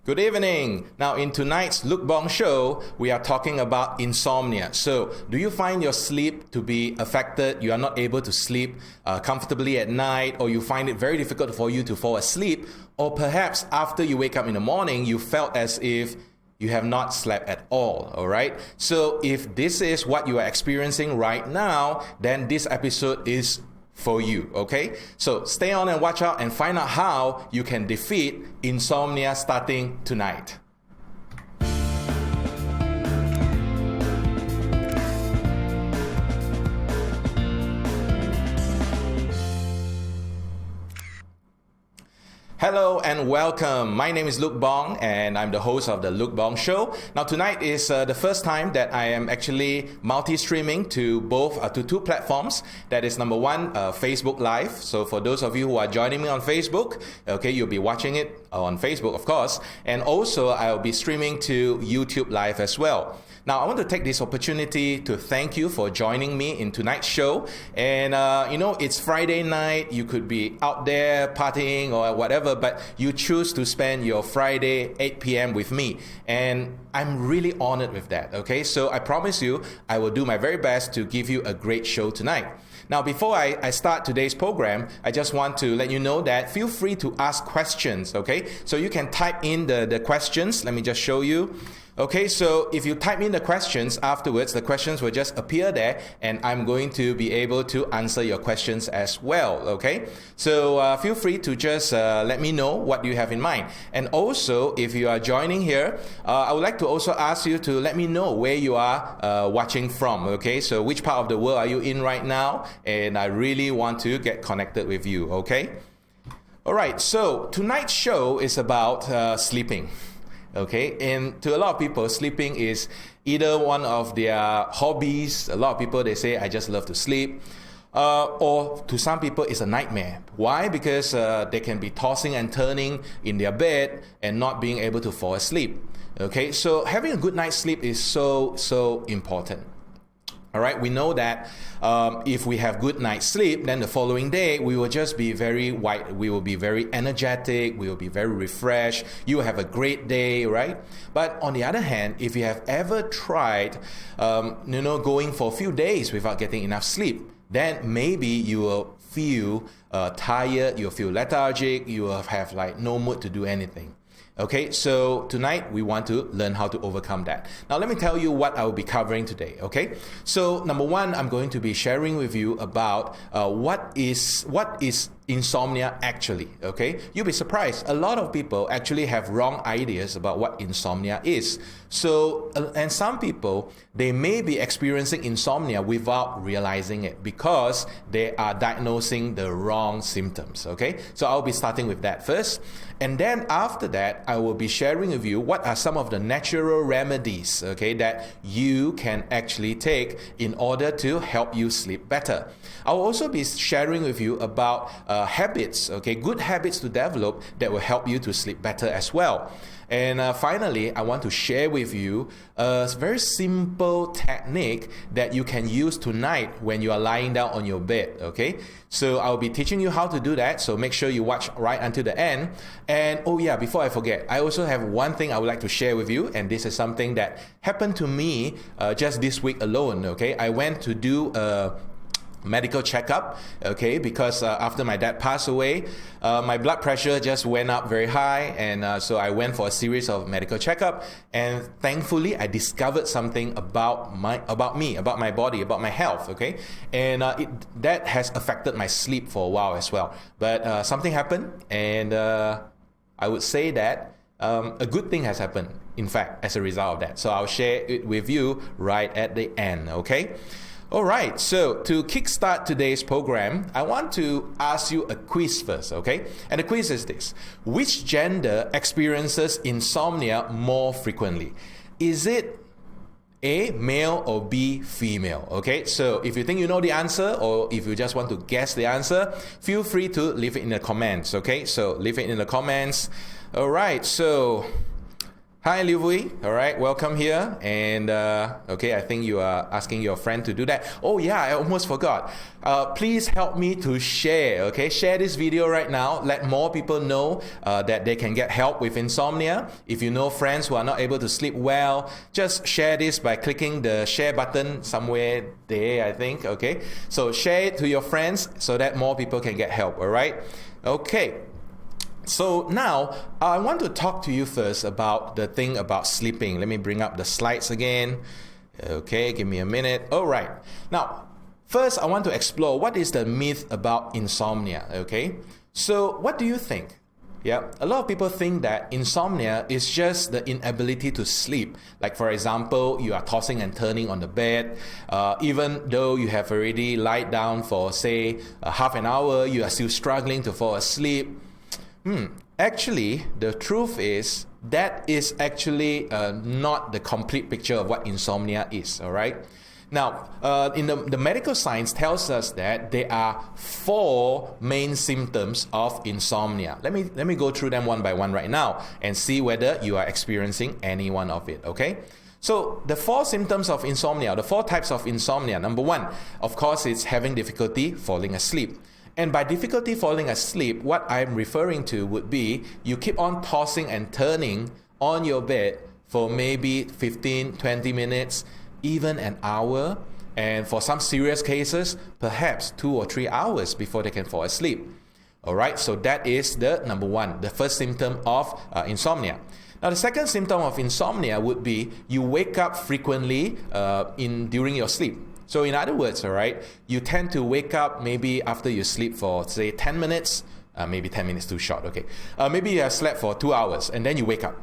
Good evening. Now in tonight's Look Bong show, we are talking about insomnia. So do you find your sleep to be affected? You are not able to sleep comfortably at night, or you find it very difficult for you to fall asleep, or perhaps after you wake up in the morning, you felt as if you have not slept at all right? So if this is what you are experiencing right now, then this episode is for you, okay? So stay on and watch out and find out how you can defeat insomnia starting tonight. Hello and welcome. My name is Look Bong and I'm the host of the Look Bong Show. Now tonight is the first time that I am actually multi-streaming to two platforms. That is number one, Facebook Live. So for those of you who are joining me on Facebook, okay, you'll be watching it on Facebook, of course. And also I'll be streaming to YouTube Live as well. Now, I want to take this opportunity to thank you for joining me in tonight's show. And, it's Friday night. You could be out there partying or whatever, but you choose to spend your Friday 8 p.m. with me. And I'm really honored with that, okay? So I promise you, I will do my very best to give you a great show tonight. Now, before I start today's program, I just want to let you know that feel free to ask questions, okay? So you can type in the questions. Let me just show you. Okay, so if you type in the questions afterwards, the questions will just appear there and I'm going to be able to answer your questions as well, okay? So feel free to just let me know what you have in mind. And also, if you are joining here, I would like to also ask you to let me know where you are watching from, okay? So which part of the world are you in right now? And I really want to get connected with you, okay? All right, so tonight's show is about sleeping. Okay, and to a lot of people, sleeping is either one of their hobbies. A lot of people, they say, I just love to sleep. Or to some people, it's a nightmare. Why? Because they can be tossing and turning in their bed and not being able to fall asleep. Okay, so having a good night's sleep is so important. All right, we know that if we have good night's sleep, then the following day we will just be very we will be very energetic, we will be very refreshed, you will have a great day, right? But on the other hand, if you have ever tried, going for a few days without getting enough sleep, then maybe you will feel tired, you'll feel lethargic, you will have like no mood to do anything. Okay, so tonight we want to learn how to overcome that. Now let me tell you what I will be covering today, okay? So number one, I'm going to be sharing with you about what is insomnia actually, okay? You'll be surprised. A lot of people actually have wrong ideas about what insomnia is. So, and some people, they may be experiencing insomnia without realizing it because they are diagnosing the wrong symptoms, okay? So I'll be starting with that first. And then after that, I will be sharing with you what are some of the natural remedies, okay, that you can actually take in order to help you sleep better. I'll also be sharing with you about habits, okay, good habits to develop that will help you to sleep better as well. And finally, I want to share with you a very simple technique that you can use tonight when you are lying down on your bed, okay? So I'll be teaching you how to do that, so make sure you watch right until the end. And oh yeah, before I forget, I also have one thing I would like to share with you, and this is something that happened to me just this week alone, okay? I went to do a medical checkup, okay, because after my dad passed away, my blood pressure just went up very high, and so I went for a series of medical checkup, and thankfully I discovered something about my body, about my health, okay, and that has affected my sleep for a while as well. But something happened, and I would say that a good thing has happened, in fact, as a result of that. So I'll share it with you right at the end, okay? All right, so to kickstart today's program, I want to ask you a quiz first, okay? And the quiz is this: which gender experiences insomnia more frequently? Is it A, male, or B, female? Okay, so if you think you know the answer, or if you just want to guess the answer, feel free to leave it in the comments, okay? So leave it in the comments. All right, so Hi, Liu Wei. All right, welcome here. And okay, I think you are asking your friend to do that. Oh yeah, I almost forgot. Please help me to share. Okay, share this video right now. Let more people know that they can get help with insomnia. If you know friends who are not able to sleep well, just share this by clicking the share button somewhere there, I think. Okay, so share it to your friends so that more people can get help. All right. Okay. So now, I want to talk to you first about the thing about sleeping. Let me bring up the slides again. Okay, give me a minute. All right. Now, first I want to explore what is the myth about insomnia, okay? So, what do you think? Yeah, a lot of people think that insomnia is just the inability to sleep. Like for example, you are tossing and turning on the bed. Even though you have already lied down for say half an hour, you are still struggling to fall asleep. Actually, the truth is that is actually not the complete picture of what insomnia is, all right? Now, in the medical science tells us that there are 4 main symptoms of insomnia. Let me go through them one by one right now and see whether you are experiencing any one of it, okay? So the 4 symptoms of insomnia, the 4 types of insomnia. Number 1, of course, it's having difficulty falling asleep. And by difficulty falling asleep, what I'm referring to would be you keep on tossing and turning on your bed for maybe 15, 20 minutes, even an hour, and for some serious cases, perhaps 2 or 3 hours before they can fall asleep. All right, so that is the number 1, the first symptom of insomnia. Now, the second symptom of insomnia would be you wake up frequently during your sleep. So in other words, all right, you tend to wake up maybe after you sleep for, say, 10 minutes, maybe 10 minutes too short, okay. Maybe you have slept for 2 hours and then you wake up.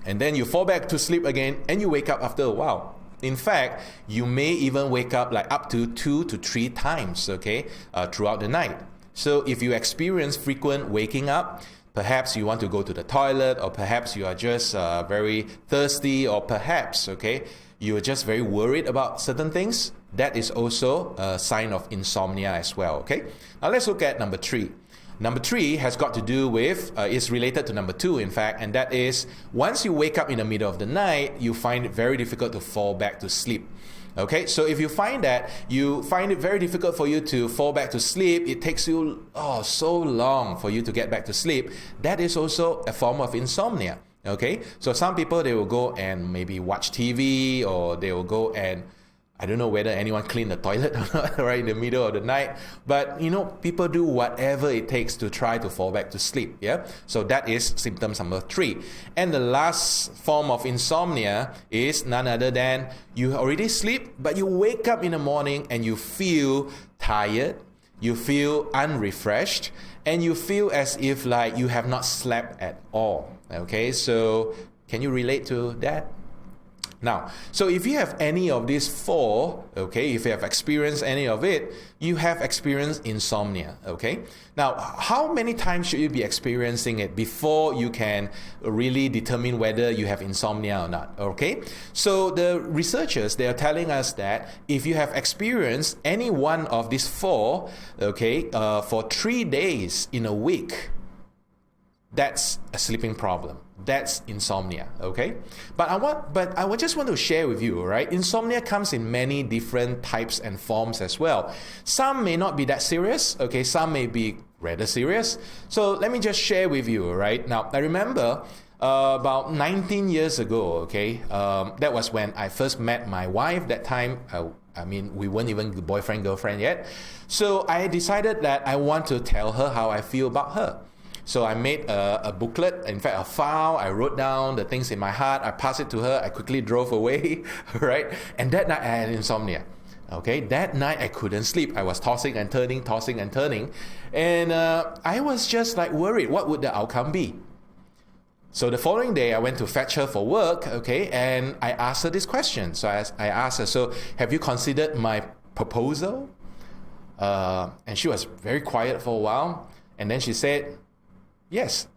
And then you fall back to sleep again and you wake up after a while. In fact, you may even wake up like up to 2 to 3 times, okay, throughout the night. So if you experience frequent waking up, perhaps you want to go to the toilet, or perhaps you are just very thirsty, or perhaps, okay, you are just very worried about certain things, that is also a sign of insomnia as well, okay? Now let's look at number 3. Number 3 has got to do with, is related to number 2 in fact, and that is once you wake up in the middle of the night, you find it very difficult to fall back to sleep. Okay, so if you find that you find it very difficult for you to fall back to sleep, it takes you so long for you to get back to sleep, that is also a form of insomnia. Okay, so some people, they will go and maybe watch TV, or they will go and I don't know whether anyone cleaned the toilet or not right in the middle of the night, but you know, people do whatever it takes to try to fall back to sleep. Yeah, so that is symptom number 3. And the last form of insomnia is none other than you already sleep, but you wake up in the morning and you feel tired, you feel unrefreshed, and you feel as if like you have not slept at all. Okay, so can you relate to that? Now, so if you have any of these 4, okay, if you have experienced any of it, you have experienced insomnia, okay? Now, how many times should you be experiencing it before you can really determine whether you have insomnia or not, okay? So the researchers, they are telling us that if you have experienced any one of these 4, okay, for 3 days in a week, that's a sleeping problem. That's insomnia, okay? But I just want to share with you, right? Insomnia comes in many different types and forms as well. Some may not be that serious, okay? Some may be rather serious. So let me just share with you, right? Now, I remember about 19 years ago, okay? That was when I first met my wife. That time, I mean, we weren't even boyfriend, girlfriend yet. So I decided that I want to tell her how I feel about her. So I made a booklet, in fact a file. I wrote down the things in my heart. I passed it to her. I quickly drove away, right? And that night I had insomnia. Okay, that night I couldn't sleep. I was tossing and turning. And I was just like worried, what would the outcome be? So the following day I went to fetch her for work, okay, and I asked her this question. So I asked her, so have you considered my proposal? And she was very quiet for a while. And then she said, yes.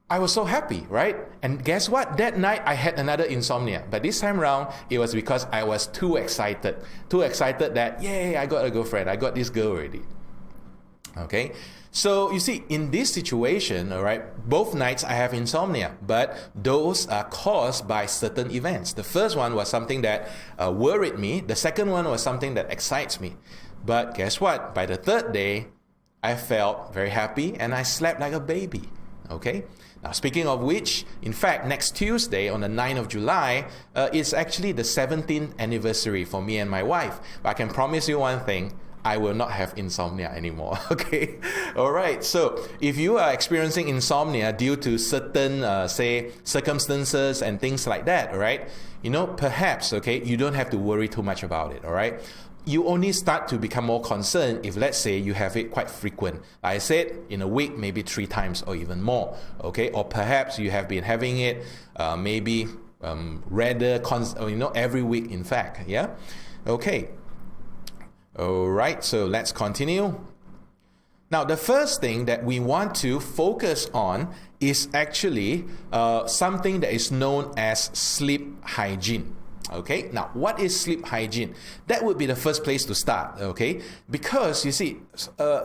I was so happy, right? And guess what? That night I had another insomnia. But this time around, it was because I was too excited. Too excited that, yay, I got a girlfriend. I got this girl already. Okay, so you see, in this situation, all right, both nights I have insomnia, but those are caused by certain events. The first one was something that worried me. The second one was something that excites me. But guess what? By the third day, I felt very happy and I slept like a baby. Okay. Now, speaking of which, in fact, next Tuesday on the 9th of July, is actually the 17th anniversary for me and my wife. But I can promise you one thing. I will not have insomnia anymore. Okay. All right. So if you are experiencing insomnia due to certain, say, circumstances and things like that, all right, perhaps, okay, you don't have to worry too much about it. All right. You only start to become more concerned if, let's say, you have it quite frequent. Like I said, in a week, maybe 3 times or even more. Okay. Or perhaps you have been having it maybe rather, every week, in fact. Yeah. Okay. All right, so let's continue. Now, the first thing that we want to focus on is actually something that is known as sleep hygiene. Okay, now what is sleep hygiene? That would be the first place to start. Okay, because you see,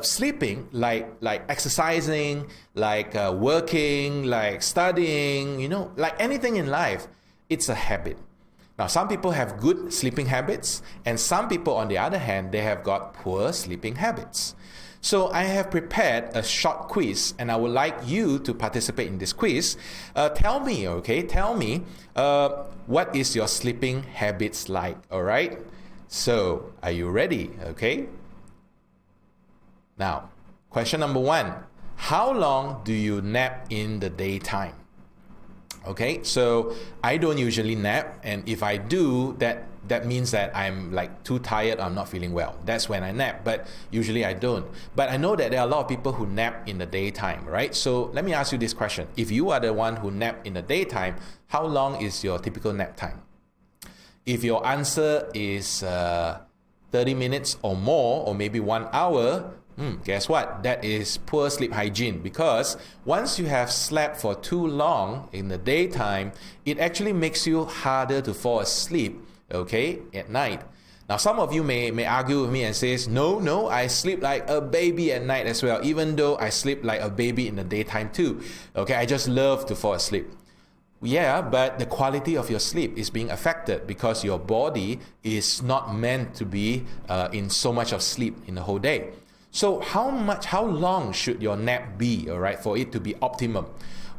sleeping, like exercising, like working, like studying, like anything in life, it's a habit. Now, some people have good sleeping habits, and some people, on the other hand, they have got poor sleeping habits. So I have prepared a short quiz, and I would like you to participate in this quiz. Tell me, what is your sleeping habits like? All right? So, are you ready? Okay? Now, question number 1. How long do you nap in the daytime? Okay, so I don't usually nap, and if I do, that means that I'm like too tired, I'm not feeling well. That's when I nap, but usually I don't. But I know that there are a lot of people who nap in the daytime, right? So let me ask you this question. If you are the one who nap in the daytime, how long is your typical nap time? If your answer is 30 minutes or more, or maybe 1 hour, guess what? That is poor sleep hygiene, because once you have slept for too long in the daytime, it actually makes you harder to fall asleep, okay, at night. Now, some of you may argue with me and says, no, I sleep like a baby at night as well, even though I sleep like a baby in the daytime too. Okay, I just love to fall asleep. Yeah, but the quality of your sleep is being affected because your body is not meant to be in so much of sleep in the whole day. So how long should your nap be, all right, for it to be optimum?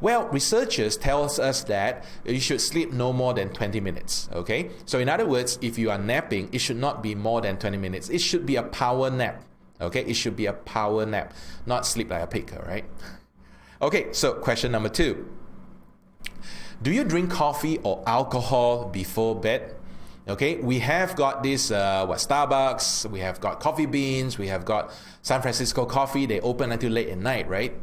Well, researchers tell us that you should sleep no more than 20 minutes, okay? So in other words, if you are napping, it should not be more than 20 minutes. It should be a power nap, okay? It should be a power nap, not sleep like a pig, all right? Okay, so question number 2. Do you drink coffee or alcohol before bed? Okay, we have got this, Starbucks, we have got Coffee Beans, we have got San Francisco Coffee, they open until late at night, right?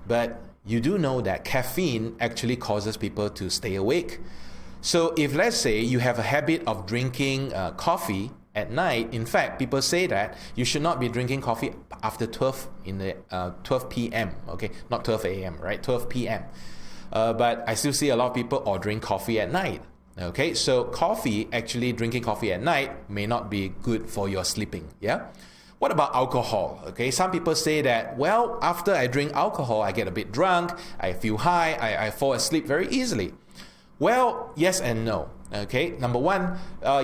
But you do know that caffeine actually causes people to stay awake. So if, let's say, you have a habit of drinking coffee at night, in fact, people say that you should not be drinking coffee after 12 p.m., okay? Not 12 a.m., right? 12 p.m. But I still see a lot of people ordering coffee at night. Okay, so drinking coffee at night may not be good for your sleeping, yeah? What about alcohol? Okay, some people say that, well, after I drink alcohol, I get a bit drunk, I feel high, I fall asleep very easily. Well, yes and no. Okay, number 1,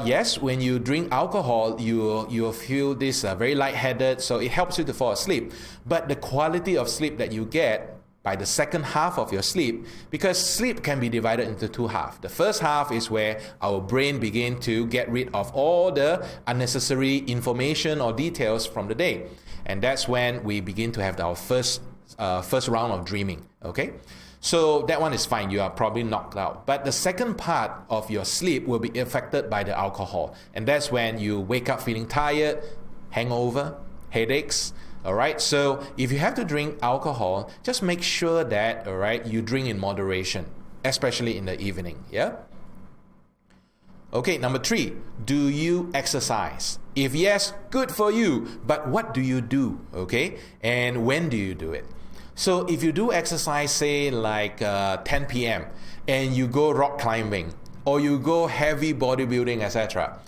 yes, when you drink alcohol, you feel this very lightheaded, so it helps you to fall asleep. But the quality of sleep that you get by the second half of your sleep, because sleep can be divided into 2 halves. The first half is where our brain begins to get rid of all the unnecessary information or details from the day. And that's when we begin to have our first round of dreaming, okay? So that one is fine, you are probably knocked out. But the second part of your sleep will be affected by the alcohol. And that's when you wake up feeling tired, hangover, headaches. All right, so if you have to drink alcohol, just make sure that, all right, you drink in moderation, especially in the evening, yeah? Okay, number 3, do you exercise? If yes, good for you, but what do you do, okay? And when do you do it? So if you do exercise, say like 10 p.m. and you go rock climbing or you go heavy bodybuilding, etc.,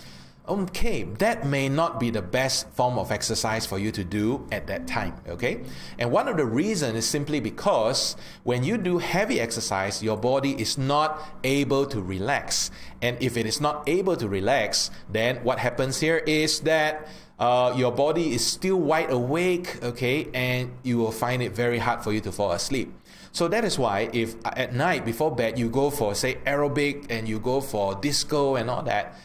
okay, that may not be the best form of exercise for you to do at that time, okay? And one of the reasons is simply because when you do heavy exercise, your body is not able to relax. And if it is not able to relax, then what happens here is that your body is still wide awake, okay? And you will find it very hard for you to fall asleep. So that is why if at night before bed you go for, say, aerobic and you go for disco and all that,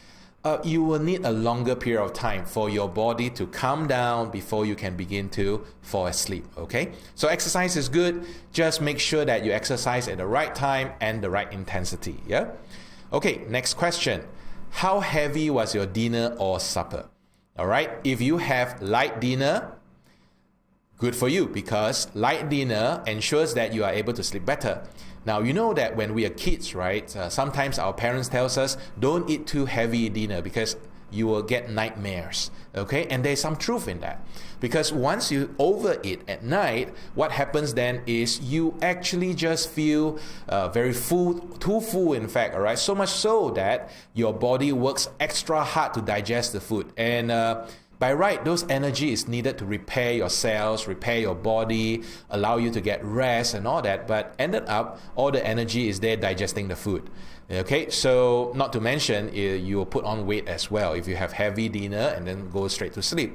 you will need a longer period of time for your body to calm down before you can begin to fall asleep, okay? So exercise is good. Just make sure that you exercise at the right time and the right intensity, yeah? Okay, next question. How heavy was your dinner or supper? All right, if you have light dinner, good for you, because light dinner ensures that you are able to sleep better. Now, you know that when we are kids, right, sometimes our parents tell us, don't eat too heavy dinner because you will get nightmares, okay? And there's some truth in that. Because once you overeat at night, what happens then is you actually just feel very full, too full in fact, all right? So much so that your body works extra hard to digest the food. And by right, those energy is needed to repair your cells, repair your body, allow you to get rest and all that. But ended up, all the energy is there digesting the food. Okay, so not to mention, you will put on weight as well if you have heavy dinner and then go straight to sleep.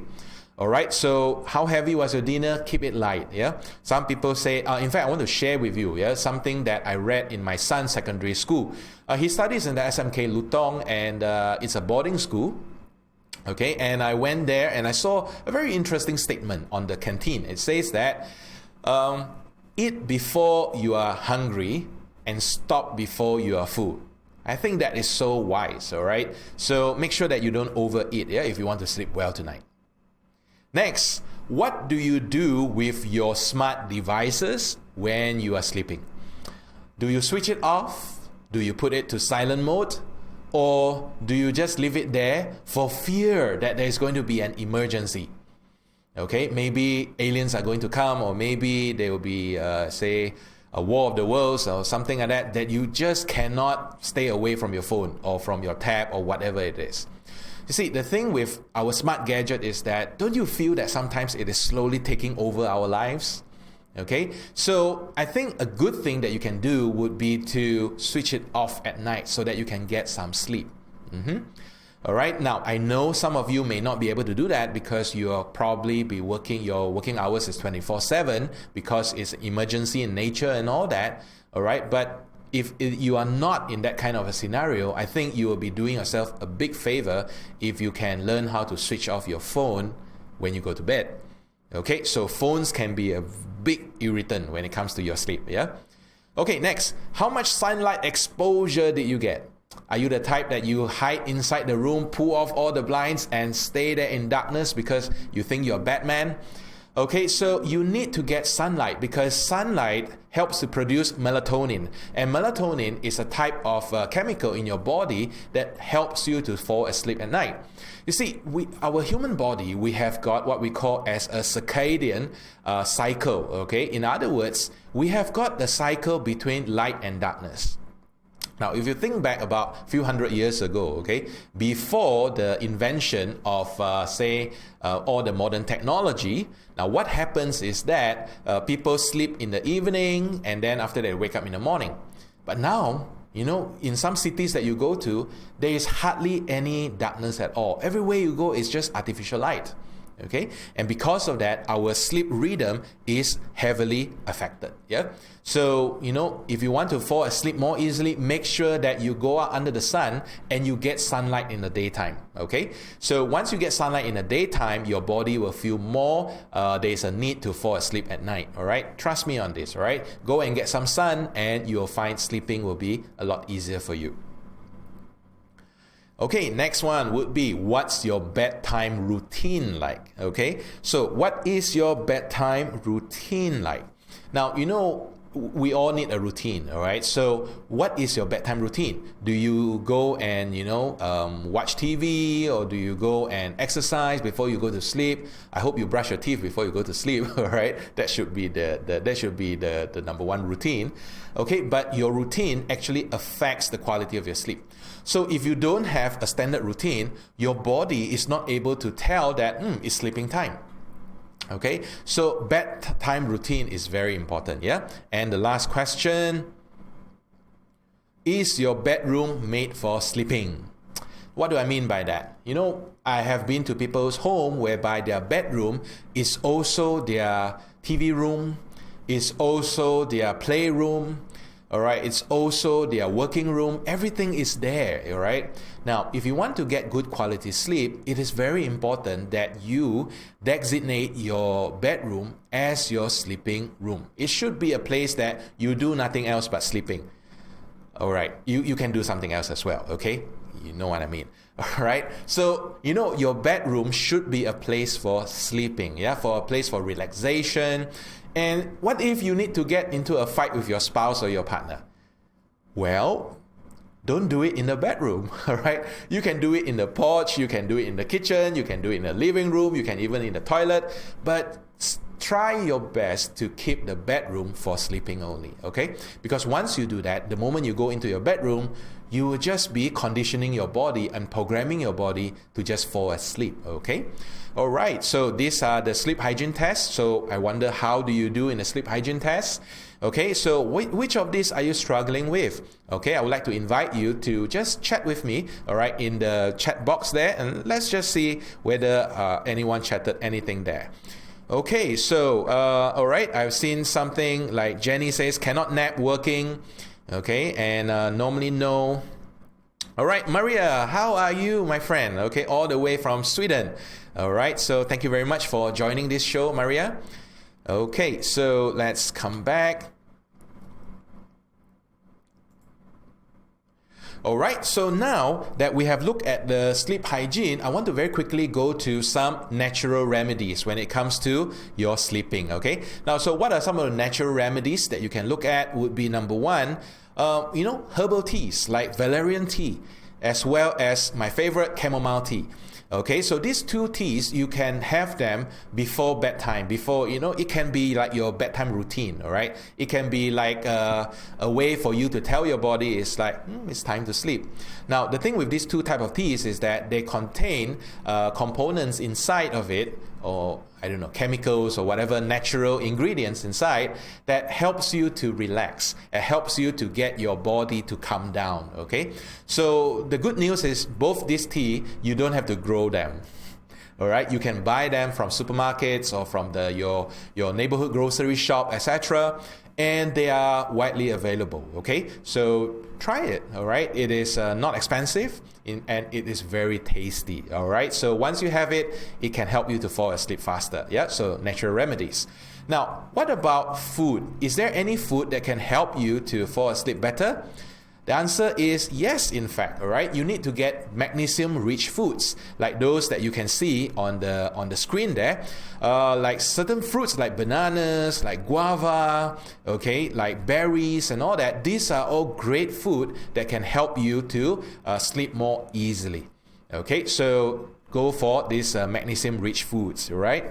All right, so how heavy was your dinner? Keep it light, yeah? Some people say, in fact, I want to share with you, yeah, something that I read in my son's secondary school. He studies in the SMK Lutong, and it's a boarding school. Okay, and I went there and I saw a very interesting statement on the canteen. It says that eat before you are hungry and stop before you are full. I think that is so wise, all right? So make sure that you don't overeat, yeah, if you want to sleep well tonight. Next, what do you do with your smart devices when you are sleeping? Do you switch it off? Do you put it to silent mode? Or do you just leave it there for fear that there's going to be an emergency? Okay, maybe aliens are going to come, or maybe there will be, say, a war of the worlds or something like that, that you just cannot stay away from your phone or from your tab or whatever it is. You see, the thing with our smart gadget is that, don't you feel that sometimes it is slowly taking over our lives? Okay, so I think a good thing that you can do would be to switch it off at night so that you can get some sleep. All right, now I know some of you may not be able to do that because you'll probably be working, your working hours is 24/7 because it's emergency in nature and all that. All right, but if you are not in that kind of a scenario, I think you will be doing yourself a big favor if you can learn how to switch off your phone when you go to bed. Okay, so phones can be a big irritant when it comes to your sleep, yeah? Okay, next, how much sunlight exposure did you get? Are you the type that you hide inside the room, pull off all the blinds and stay there in darkness because you think you're Batman? Okay, so you need to get sunlight because sunlight helps to produce melatonin. And melatonin is a type of chemical in your body that helps you to fall asleep at night. You see, our human body, we have got what we call as a circadian cycle, okay? In other words, we have got the cycle between light and darkness. Now, if you think back about a few hundred years ago, okay, before the invention of, say, all the modern technology, now what happens is that people sleep in the evening and then after they wake up in the morning. But now, you know, in some cities that you go to, there is hardly any darkness at all. Everywhere you go is just artificial light. Okay, and because of that, our sleep rhythm is heavily affected. Yeah, so you know, if you want to fall asleep more easily, make sure that you go out under the sun and you get sunlight in the daytime. Okay, so once you get sunlight in the daytime, your body will feel more. There's a need to fall asleep at night. All right, trust me on this. All right, go and get some sun, and you'll find sleeping will be a lot easier for you. Okay, next one would be, what's your bedtime routine like? Okay, so what is your bedtime routine like? Now, you know, we all need a routine, all right? So what is your bedtime routine? Do you go and, watch TV, or do you go and exercise before you go to sleep? I hope you brush your teeth before you go to sleep, all right? That should be the number one routine, okay? But your routine actually affects the quality of your sleep. So if you don't have a standard routine, your body is not able to tell that it's sleeping time. Okay, so bedtime routine is very important, yeah? And the last question, is your bedroom made for sleeping? What do I mean by that? I have been to people's home whereby their bedroom is also their TV room, is also their playroom, all right, it's also their working room. Everything is there, all right? Now, if you want to get good quality sleep, it is very important that you designate your bedroom as your sleeping room. It should be a place that you do nothing else but sleeping. All right, you can do something else as well, okay? You know what I mean. All right, so your bedroom should be a place for sleeping, yeah, for a place for relaxation. And what if you need to get into a fight with your spouse or your partner? Well, don't do it in the bedroom, all right? You can do it in the porch, you can do it in the kitchen, you can do it in the living room, you can even in the toilet, but try your best to keep the bedroom for sleeping only, okay? Because once you do that, the moment you go into your bedroom, you will just be conditioning your body and programming your body to just fall asleep, okay? All right, so these are the sleep hygiene tests. So I wonder, how do you do in the sleep hygiene test? Okay, so which of these are you struggling with? Okay, I would like to invite you to just chat with me, all right, in the chat box there, and let's just see whether anyone chatted anything there. Okay, so, all right, I've seen something like Jenny says, cannot nap working, okay, and normally no. All right, Maria, how are you, my friend? Okay, all the way from Sweden. All right, so thank you very much for joining this show, Maria. Okay, so let's come back. All right, so now that we have looked at the sleep hygiene, I want to very quickly go to some natural remedies when it comes to your sleeping, okay? Now, so what are some of the natural remedies that you can look at? Would be number one, herbal teas like valerian tea, as well as my favorite, chamomile tea. Okay, so these two teas, you can have them before bedtime. It can be like your bedtime routine, all right? It can be like a way for you to tell your body it's like, it's time to sleep. Now, the thing with these two type of teas is that they contain components inside of it, or chemicals or whatever natural ingredients inside that helps you to relax. It helps you to get your body to calm down, okay? So the good news is both this tea, you don't have to grow them. All right, you can buy them from supermarkets or from your neighborhood grocery shop, etc. And they are widely available, okay? So try it, all right? It is not expensive and it is very tasty, all right? So once you have it, it can help you to fall asleep faster, yeah? So natural remedies. Now, what about food? Is there any food that can help you to fall asleep better? The answer is yes, in fact, all right? You need to get magnesium-rich foods, like those that you can see on the screen there, like certain fruits like bananas, like guava, okay, like berries and all that. These are all great food that can help you to sleep more easily, okay? So go for these magnesium-rich foods, all right?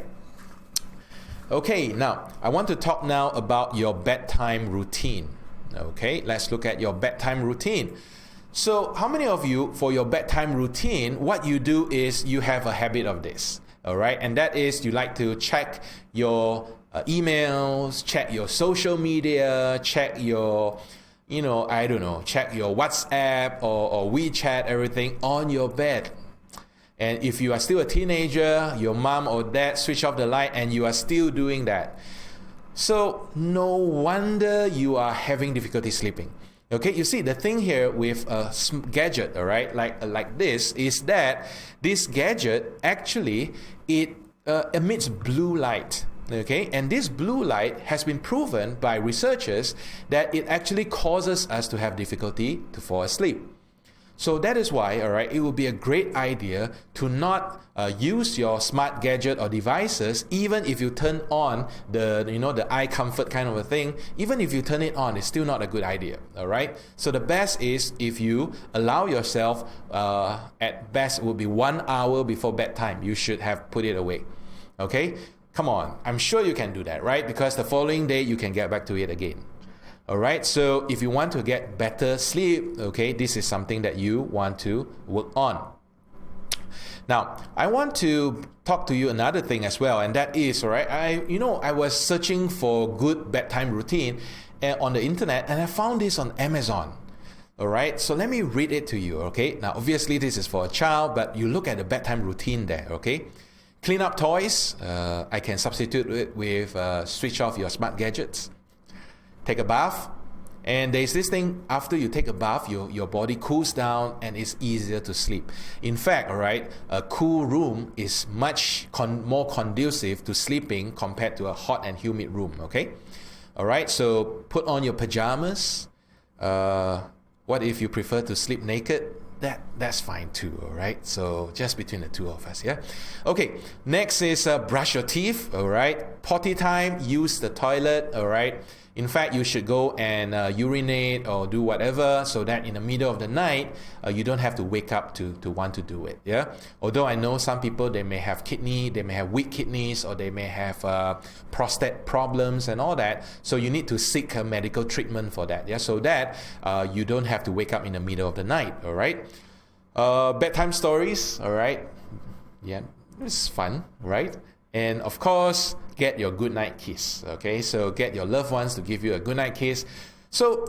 Okay, now, I want to talk now about your bedtime routine. Okay, let's look at your bedtime routine. So how many of you, for your bedtime routine, what you do is you have a habit of this, all right? And that is you like to check your emails, check your social media, check your, check your WhatsApp or WeChat, everything on your bed. And if you are still a teenager, your mom or dad switch off the light and you are still doing that. So no wonder you are having difficulty sleeping. Okay, you see the thing here with a gadget, all right, like this, is that this gadget actually it emits blue light. Okay, and this blue light has been proven by researchers that it actually causes us to have difficulty to fall asleep. So that is why, all right, it would be a great idea to not use your smart gadget or devices, even if you turn on the eye comfort kind of a thing. Even if you turn it on, it's still not a good idea, all right? So the best is if you allow yourself, at best, it would be 1 hour before bedtime, you should have put it away, okay? Come on, I'm sure you can do that, right? Because the following day, you can get back to it again. All right, so if you want to get better sleep, okay, this is something that you want to work on. Now, I want to talk to you another thing as well, and that is, all right, I was searching for good bedtime routine on the internet, and I found this on Amazon. All right, so let me read it to you, okay? Now, obviously, this is for a child, but you look at the bedtime routine there, okay? Clean up toys. I can substitute it with switch off your smart gadgets. Take a bath, and there's this thing, after you take a bath, your body cools down and it's easier to sleep. In fact, all right, a cool room is much more conducive to sleeping compared to a hot and humid room, okay? All right, so put on your pajamas. What if you prefer to sleep naked? That's fine too, all right? So just between the two of us, yeah? Okay, next is brush your teeth, all right? Potty time, use the toilet, all right? In fact, you should go and urinate or do whatever so that in the middle of the night, you don't have to wake up to want to do it, yeah? Although I know some people, they may have weak kidneys, or they may have prostate problems and all that. So you need to seek a medical treatment for that, yeah? So that you don't have to wake up in the middle of the night, all right? Bedtime stories, all right? Yeah, it's fun, right? And of course, get your good night kiss, okay? So get your loved ones to give you a good night kiss. So,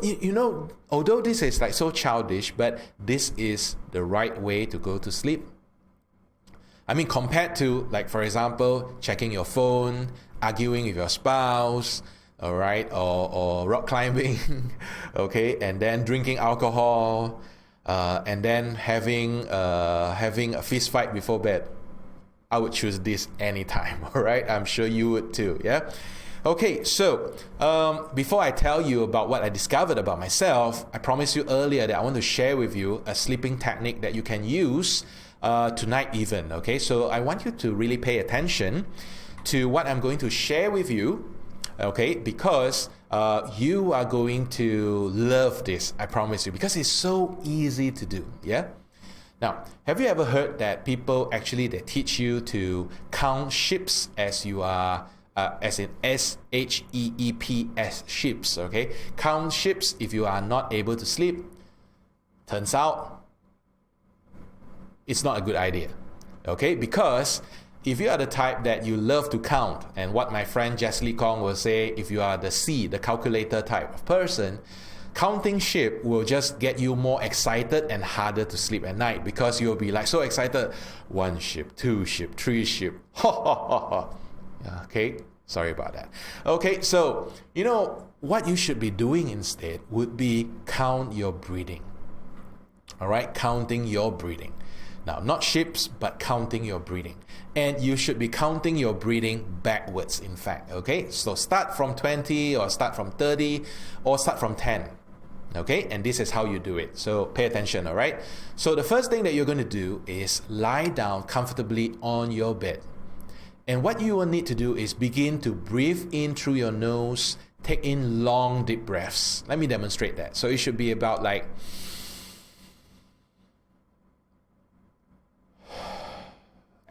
although this is like so childish, but this is the right way to go to sleep. I mean, compared to, like, for example, checking your phone, arguing with your spouse, all right, or rock climbing, okay, and then drinking alcohol, and then having a fist fight before bed. I would choose this anytime, all right? I'm sure you would too, yeah? Okay, so before I tell you about what I discovered about myself, I promised you earlier that I want to share with you a sleeping technique that you can use tonight even, okay? So I want you to really pay attention to what I'm going to share with you, okay? Because you are going to love this, I promise you, because it's so easy to do, yeah? Now, have you ever heard that people actually, they teach you to count sheeps as you are, as in SHEEPS, sheeps, okay? Count sheeps if you are not able to sleep. Turns out, it's not a good idea, okay? Because if you are the type that you love to count, and what my friend Jeslie Kong will say, if you are the C, the calculator type of person, counting sheep will just get you more excited and harder to sleep at night, because you'll be like so excited. 1 sheep, 2 sheep, 3 sheep. Okay, sorry about that. Okay, so what you should be doing instead would be count your breathing. All right, counting your breathing. Now, not sheeps, but counting your breathing. And you should be counting your breathing backwards, in fact, okay? So start from 20, or start from 30, or start from 10, okay? And this is how you do it. So pay attention, all right? So the first thing that you're going to do is lie down comfortably on your bed. And what you will need to do is begin to breathe in through your nose, take in long, deep breaths. Let me demonstrate that. So it should be about like...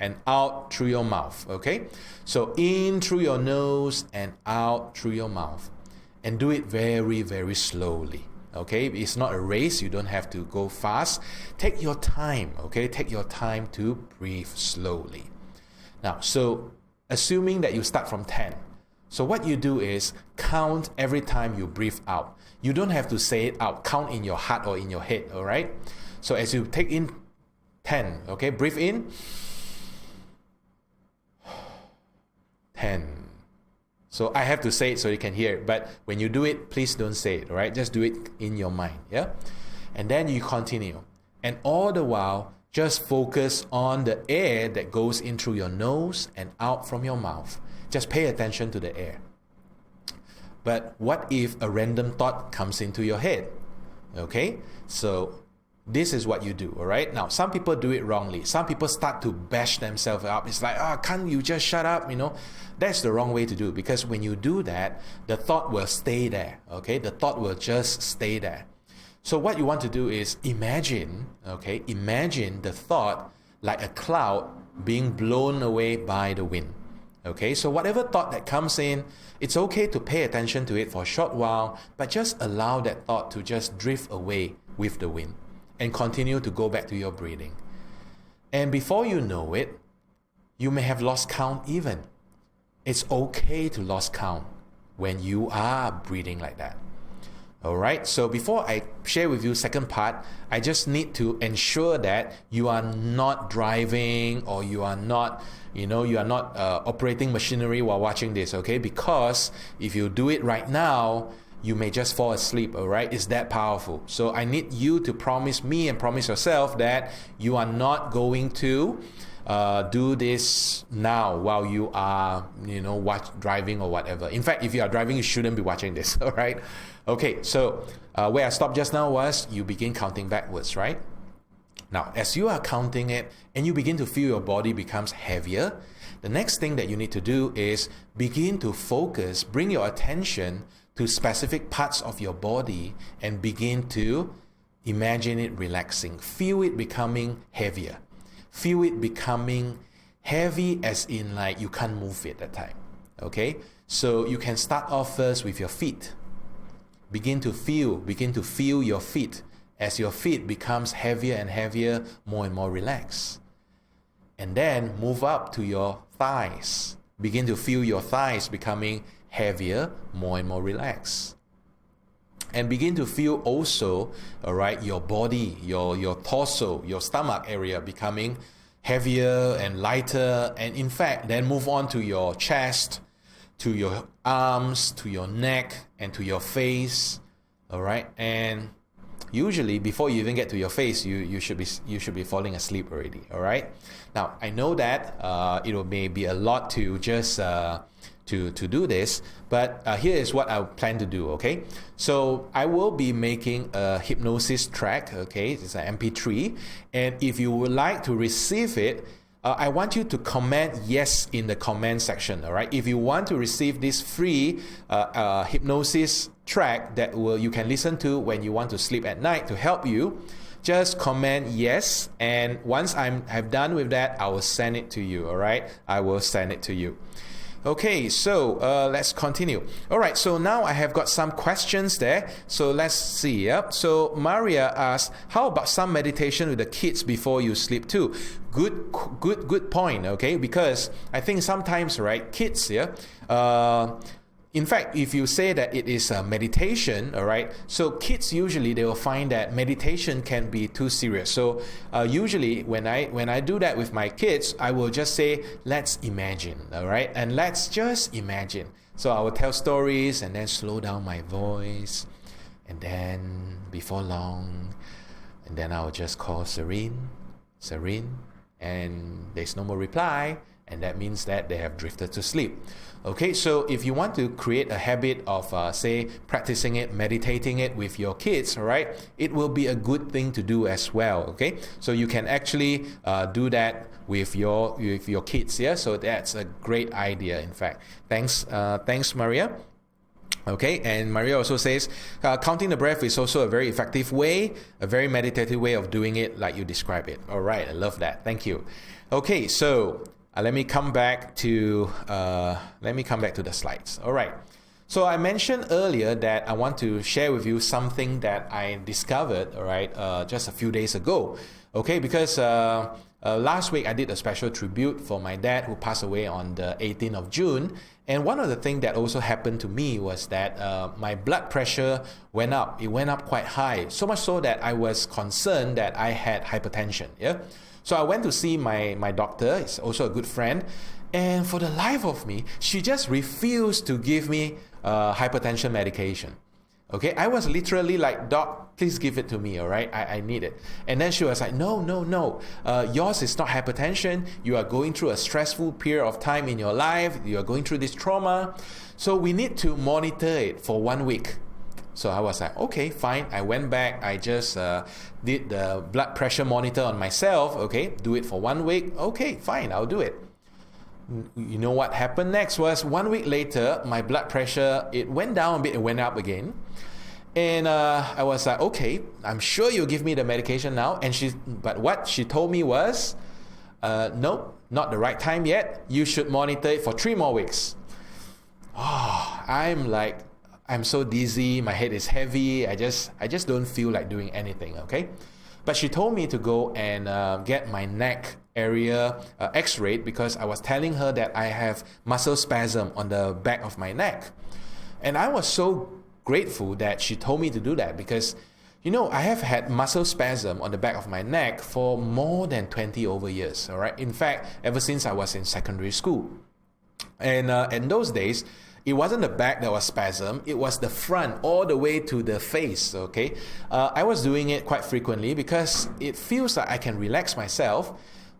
and out through your mouth, okay? So in through your nose and out through your mouth. And do it very, very slowly, okay? It's not a race. You don't have to go fast. Take your time, okay? Take your time to breathe slowly. Now, so assuming that you start from 10, so what you do is count every time you breathe out. You don't have to say it out. Count in your heart or in your head, all right? So as you take in 10, okay? Breathe in. 10. So I have to say it so you can hear it, but when you do it, please don't say it, all right? Just do it in your mind, yeah? And then you continue. And all the while, just focus on the air that goes in through your nose and out from your mouth. Just pay attention to the air. But what if a random thought comes into your head? Okay? So this is what you do, all right? Now, some people do it wrongly. Some people start to bash themselves up. It's like, can't you just shut up, That's the wrong way to do, because when you do that, the thought will stay there, okay? The thought will just stay there. So what you want to do is imagine the thought like a cloud being blown away by the wind. Okay, so whatever thought that comes in, it's okay to pay attention to it for a short while, but just allow that thought to just drift away with the wind and continue to go back to your breathing. And before you know it, you may have lost count even. It's okay to lose count when you are breathing like that. All right, so before I share with you second part, I just need to ensure that you are not driving or you are not operating machinery while watching this, okay? Because if you do it right now, you may just fall asleep, all right? It's that powerful. So I need you to promise me and promise yourself that you are not going to do this now while you are, driving or whatever. In fact, if you are driving, you shouldn't be watching this, all right? Okay, so where I stopped just now was you begin counting backwards, right? Now, as you are counting it and you begin to feel your body becomes heavier, the next thing that you need to do is begin to focus, bring your attention to specific parts of your body and begin to imagine it relaxing. Feel it becoming heavier. Feel it becoming heavy as in like you can't move it at that time. Okay? So you can start off first with your feet. Begin to feel your feet. As your feet becomes heavier and heavier, more and more relaxed. And then move up to your thighs. Begin to feel your thighs becoming heavier, more and more relaxed. And begin to feel also, all right, your body, your torso, your stomach area becoming heavier and lighter. And in fact, then move on to your chest, to your arms, to your neck, and to your face. All right, and usually before you even get to your face, you should be falling asleep already. All right. Now I know that it may be a lot to just to do this, but here is what I plan to do. Okay, so I will be making a hypnosis track. Okay, it's an MP3, and if you would like to receive it, I want you to comment yes in the comment section. All right, if you want to receive this free hypnosis track that you can listen to when you want to sleep at night to help you, just comment yes, and once I'm done with that, I will send it to you. All right, I will send it to you. Okay, so let's continue. All right, so now I have got some questions there. So let's see. Yeah. So Maria asks, how about some meditation with the kids before you sleep too? Good point. Okay, because I think sometimes, right, kids, in fact, if you say that it is a meditation, all right, so kids usually they will find that meditation can be too serious. So usually when I do that with my kids, I will just say, let's imagine, all right, and let's just imagine. So I will tell stories and then slow down my voice, and then before long, and then I will just call Serene, and there's no more reply. And that means that they have drifted to sleep. Okay, so if you want to create a habit of, say, practicing it, meditating it with your kids, all right, it will be a good thing to do as well. Okay, so you can actually do that with your kids. Yeah, so that's a great idea. In fact, thanks, Maria. Okay, and Maria also says, counting the breath is also a very effective way, a very meditative way of doing it, like you describe it. All right, I love that. Thank you. Okay, so. Let me come back to the slides. All right. So I mentioned earlier that I want to share with you something that I discovered, all right, just a few days ago. Okay, because last week I did a special tribute for my dad who passed away on the 18th of June. And one of the things that also happened to me was that my blood pressure went up. It went up quite high, so much so that I was concerned that I had hypertension. Yeah. So I went to see my doctor, he's also a good friend, and for the life of me, she just refused to give me hypertension medication. Okay, I was literally like, Doc, please give it to me, all right? I need it. And then she was like, no, yours is not hypertension. You are going through a stressful period of time in your life. You are going through this trauma. So we need to monitor it for 1 week. So I was like, okay, fine. I went back. I just did the blood pressure monitor on myself. Okay, do it for 1 week. Okay, fine, I'll do it. You know what happened next was 1 week later, my blood pressure, it went down a bit, it went up again. And I was like, okay, I'm sure you'll give me the medication now. But what she told me was, nope, not the right time yet. You should monitor it for 3 more weeks. Oh, I'm so dizzy, my head is heavy, I just don't feel like doing anything, okay? But she told me to go and get my neck area x-rayed because I was telling her that I have muscle spasm on the back of my neck. And I was so grateful that she told me to do that because, you know, I have had muscle spasm on the back of my neck for more than 20 over years, all right? In fact, ever since I was in secondary school. And in those days, it wasn't the back that was spasm, it was the front all the way to the face, okay? I was doing it quite frequently because it feels like I can relax myself,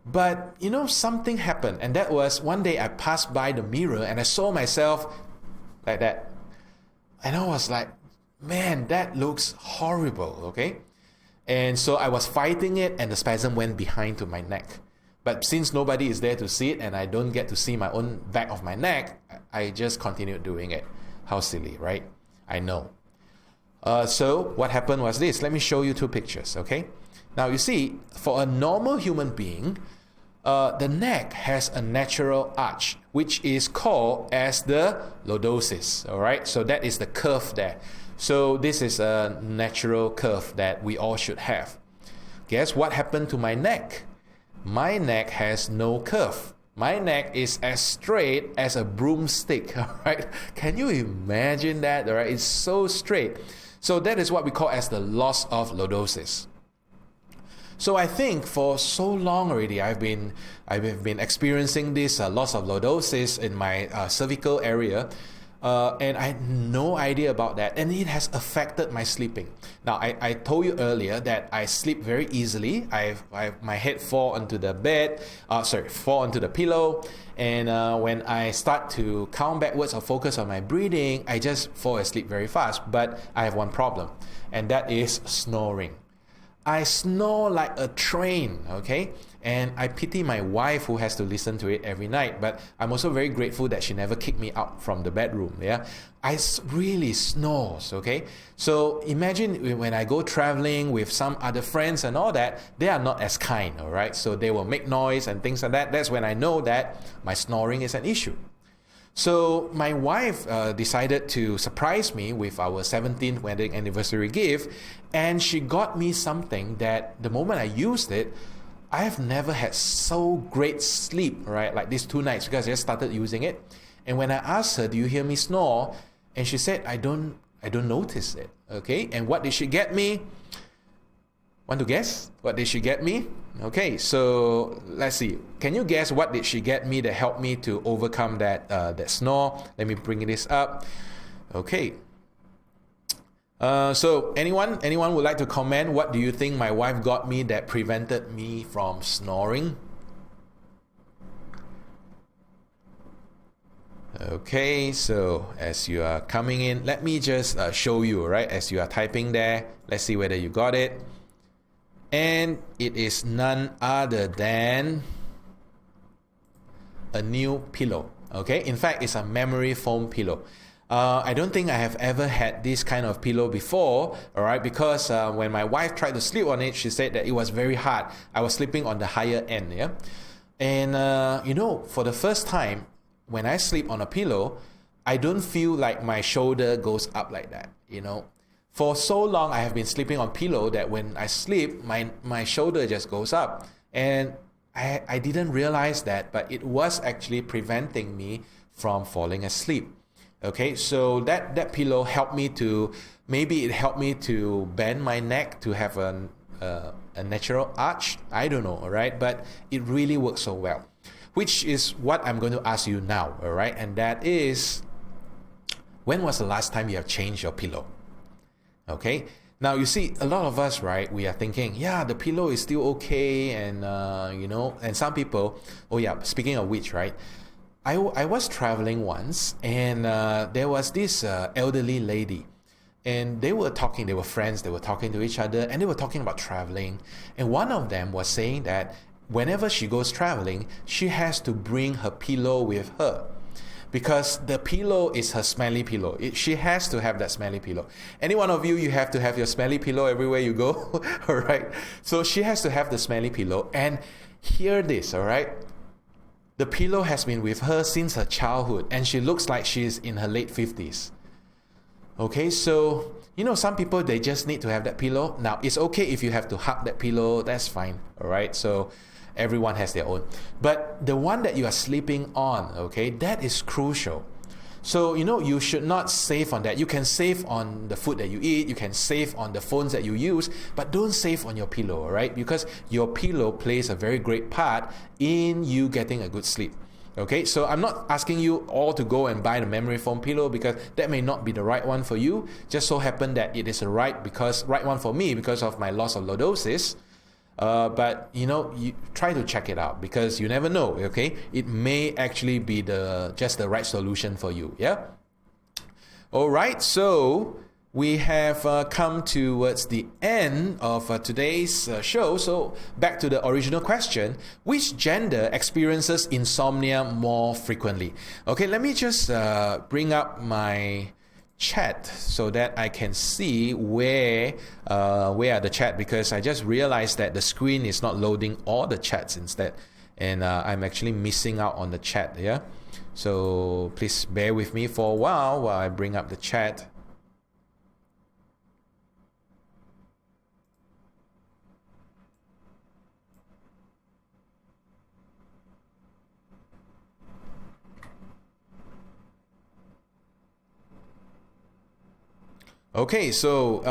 but, you know, something happened. And that was one day I passed by the mirror and I saw myself like that. And I was like, man, that looks horrible, okay? And so I was fighting it and the spasm went behind to my neck. But since nobody is there to see it and I don't get to see my own back of my neck, I just continued doing it. How silly, right? I know. So what happened was this. Let me show you 2 pictures, okay? Now you see, for a normal human being, the neck has a natural arch, which is called as the lordosis, all right? So that is the curve there. So this is a natural curve that we all should have. Guess what happened to my neck? My neck has no curve. My neck is as straight as a broomstick, all right? Can you imagine that, all right? It's so straight. So that is what we call as the loss of lordosis. So I think for so long already, I've been experiencing this loss of lordosis in my cervical area. And I had no idea about that, and it has affected my sleeping. Now, I told you earlier that I sleep very easily. My head fall onto the pillow, and when I start to count backwards or focus on my breathing, I just fall asleep very fast. But I have one problem, and that is snoring. I snore like a train, okay? And I pity my wife who has to listen to it every night, but I'm also very grateful that she never kicked me out from the bedroom, yeah? I really snores, okay? So imagine when I go traveling with some other friends and all that, they are not as kind, all right? So they will make noise and things like that. That's when I know that my snoring is an issue. So my wife decided to surprise me with our 17th wedding anniversary gift, and she got me something that the moment I used it, I have never had so great sleep, right? Like these 2 nights because I just started using it. And when I asked her, do you hear me snore? And she said, I don't notice it, okay? And what did she get me? Want to guess? What did she get me? Okay, so let's see. Can you guess what did she get me that helped me to overcome that snore? Let me bring this up. Okay. So anyone would like to comment? What do you think my wife got me that prevented me from snoring? Okay, so as you are coming in, let me just show you, right? As you are typing there, let's see whether you got it. And it is none other than a new pillow, okay? In fact, it's a memory foam pillow. I don't think I have ever had this kind of pillow before, all right? Because when my wife tried to sleep on it, she said that it was very hard. I was sleeping on the higher end, yeah? And, for the first time, when I sleep on a pillow, I don't feel like my shoulder goes up like that, you know? For so long, I have been sleeping on pillow that when I sleep, my shoulder just goes up. And I didn't realize that, but it was actually preventing me from falling asleep. Okay, so that pillow helped me to, maybe it helped me to bend my neck to have a natural arch. I don't know, all right? But it really works so well, which is what I'm going to ask you now, all right? And that is, when was the last time you have changed your pillow? Okay, now you see, a lot of us, right, we are thinking, yeah, the pillow is still okay, and and some people, oh yeah, speaking of which, right, I was traveling once, and there was this elderly lady, and they were talking, they were friends, they were talking to each other, and they were talking about traveling. And one of them was saying that whenever she goes traveling, she has to bring her pillow with her, because the pillow is her smelly pillow. She has to have that smelly pillow. Any one of you, you have to have your smelly pillow everywhere you go. All right. So she has to have the smelly pillow. And hear this, all right? The pillow has been with her since her childhood, and she looks like she's in her late 50s. Okay, so, some people, they just need to have that pillow. Now, it's okay if you have to hug that pillow, that's fine, all right? So, everyone has their own. But the one that you are sleeping on, okay, that is crucial. So, you should not save on that. You can save on the food that you eat, you can save on the phones that you use, but don't save on your pillow, all right? Because your pillow plays a very great part in you getting a good sleep. Okay, so I'm not asking you all to go and buy the memory foam pillow, because that may not be the right one for you. Just so happen that it is the right one for me because of my loss of lordosis. But you try to check it out, because you never know. Okay, it may actually be just the right solution for you. Yeah. All right. So we have come towards the end of today's show. So back to the original question: which gender experiences insomnia more frequently? Okay, let me just bring up my chat so that I can see where are the chat, because I just realized that the screen is not loading all the chats instead, and I'm actually missing out on the chat. Yeah, so please bear with me for a while I bring up the chat. Okay, so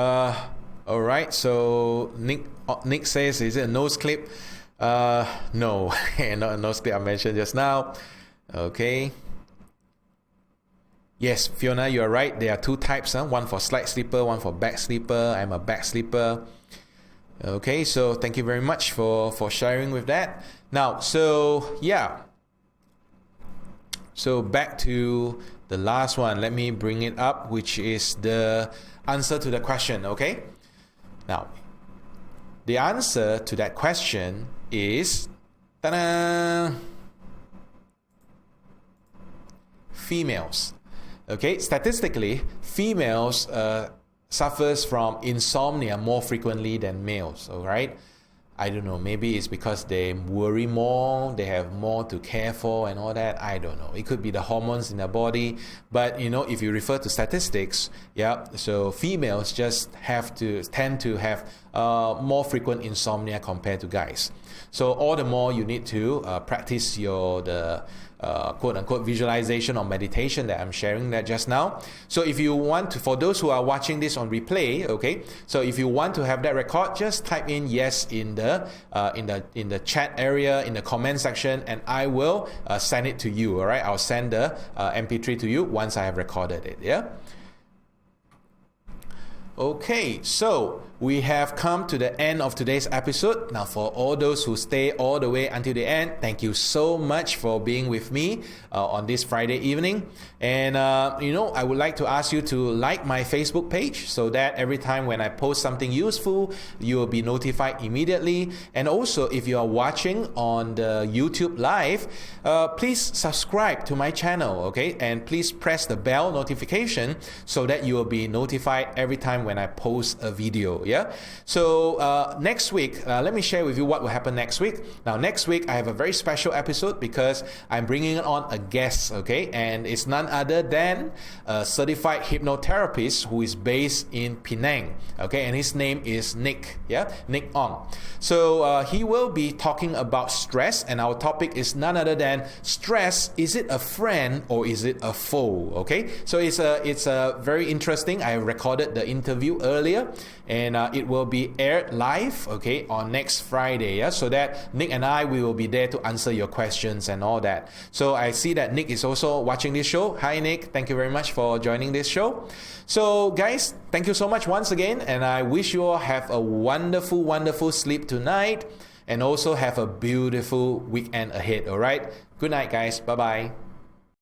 all right. So Nick says, is it a nose clip? No, not a nose clip I mentioned just now. Okay. Yes, Fiona, you are right. There are two types. One for slight sleeper, one for back sleeper. I'm a back sleeper. Okay, so thank you very much for sharing with that. Now, so yeah. So back to the last one. Let me bring it up, which is the answer to the question, okay? Now, the answer to that question is ta-da, females. Okay, statistically, females suffers from insomnia more frequently than males, all right? I don't know, maybe it's because they worry more, they have more to care for and all that. I don't know. It could be the hormones in their body. But, if you refer to statistics, yeah, so females just tend to have more frequent insomnia compared to guys. So all the more you need to practice the quote-unquote visualization or meditation that I'm sharing that just now. So if you want to, for those who are watching this on replay, okay, so if you want to have that record, just type in yes in the chat area, in the comment section, and I will send it to you. All right, I'll send the MP3 to you once I have recorded it. Yeah. Okay, so we have come to the end of today's episode. Now, for all those who stay all the way until the end, thank you so much for being with me on this Friday evening. And, I would like to ask you to like my Facebook page so that every time when I post something useful, you will be notified immediately. And also, if you are watching on the YouTube Live, please subscribe to my channel, okay? And please press the bell notification so that you will be notified every time when I post a video. Yeah. So next week, let me share with you what will happen next week. Now, next week I have a very special episode because I'm bringing on a guest. Okay, and it's none other than a certified hypnotherapist who is based in Penang. Okay, and his name is Nick. Yeah, Nick Ong. So he will be talking about stress, and our topic is none other than stress. Is it a friend or is it a foe? Okay, so it's a very interesting. I recorded the interview earlier, and it will be aired live, okay, on next Friday. Yeah, so that Nick and I, we will be there to answer your questions and all that. So I see that Nick is also watching this show. Hi Nick, thank you very much for joining this show. So guys, thank you so much once again, and I wish you all have a wonderful, wonderful sleep tonight, and also have a beautiful weekend ahead. All right, good night guys, bye bye.